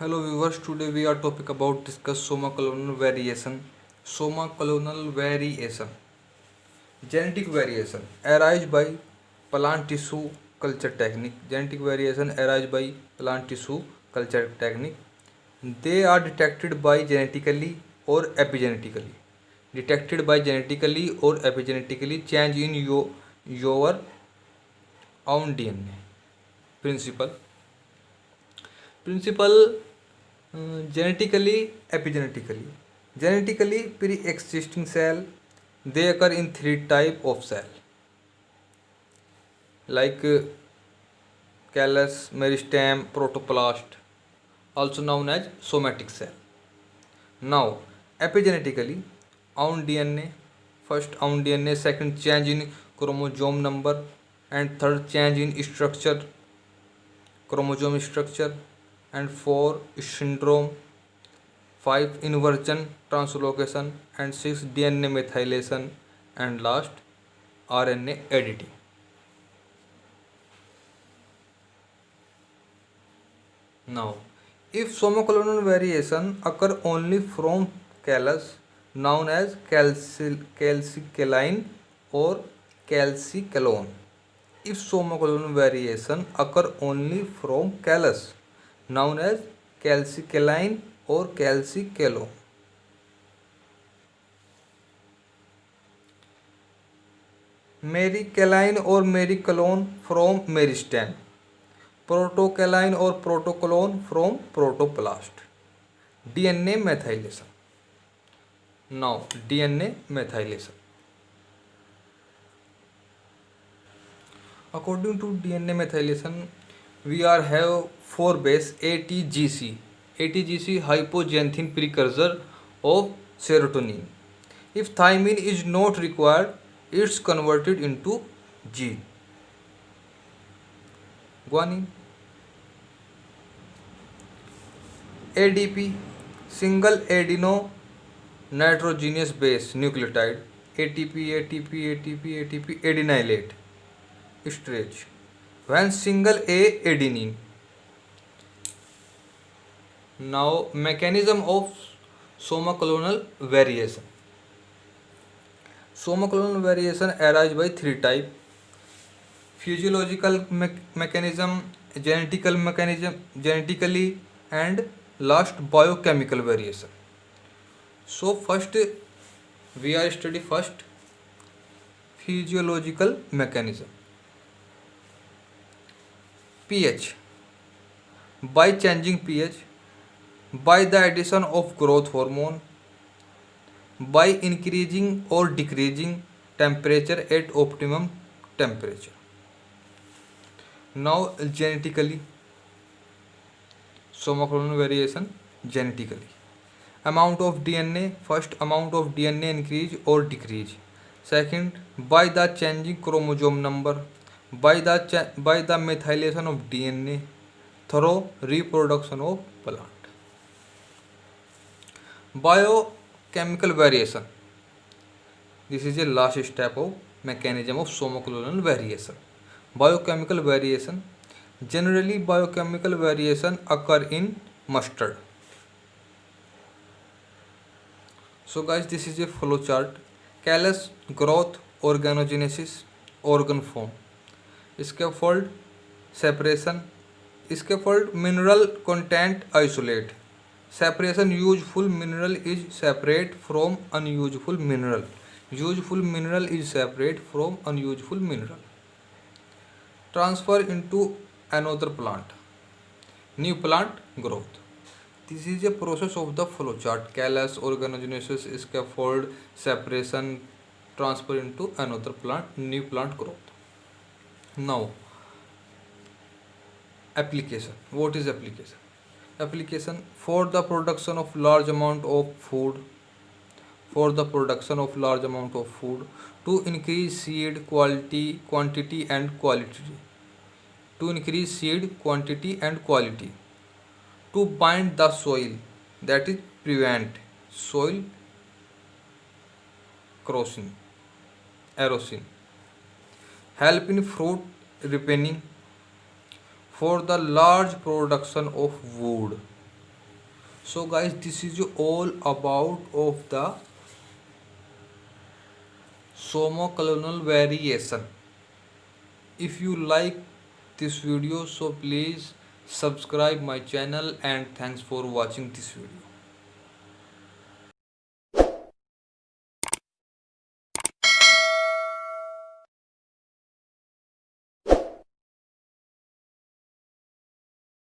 Hello viewers, today we are topic about discuss soma colonal variation. Soma colonal variation. Genetic variation arise by plant tissue culture technique. Genetic variation arise by plant tissue culture technique. They are detected by genetically or epigenetically. Detected by genetically or epigenetically change in your own DNA. Principle. Principle genetically, epigenetically. Genetically, pre-existing cell, they occur in three type of cell, like callus, meristem, protoplast, also known as somatic cell. Now, epigenetically, own DNA, first own DNA, second change in chromosome number, and third change in structure, chromosome structure, and four syndrome, 5 inversion translocation, and 6 DNA methylation, and last RNA editing. Now, if somoclonal variation occur only from callus, known as calcicaline or calcicolon. If somoclonal variation occur only from callus, known as calcicaline or calcicolon. मेरिकलाइन और मेरिकलोन from meristem, protoclone और protoclone from protoplast. DNA methylation. Now DNA methylation. According to DNA methylation, we are have 4 base ATGC. ATGC hypoxanthine precursor of serotonin. If thymine is not required, it's converted into G. Guanine. ADP, single adeno nitrogenous base nucleotide. ATP adenylate. Stretch. When single A adenine. Now mechanism of somoclonal variation. Somoclonal variation arise by three type: physiological mechanism, genetically, and last biochemical variation. So first we are study first physiological mechanism. pH. By changing pH, by the addition of growth hormone, by increasing or decreasing temperature at optimum temperature. Now genetically, somoclonal variation genetically. Amount of DNA, first amount of DNA increase or decrease. Second, by the changing chromosome number, by the methylation of DNA through reproduction of plant. Biochemical variation. This is the last step of mechanism of somoclonal variation. Biochemical variation. Generally, biochemical variation occur in mustard. So guys, this is a flow chart. Callus, growth, organogenesis, organ form. Scaffold, separation. Scaffold, mineral content isolate. Separation, useful mineral is separate from unuseful mineral. Useful mineral is separate from unuseful mineral. Transfer into another plant. New plant growth. This is a process of the flow chart. Callus, organogenesis, scaffold, separation, transfer into another plant, new plant growth. Now, application. What is application? Application for the production of large amount of food. For the production of large amount of food, to increase seed quality, quantity and quality. To increase seed quantity and quality. To bind the soil, that is prevent soil corrosion, erosion. Help in fruit ripening. For the large production of wood. So guys, this is all about of the somocolonal variation. If you like this video, so please subscribe my channel, and thanks for watching this video.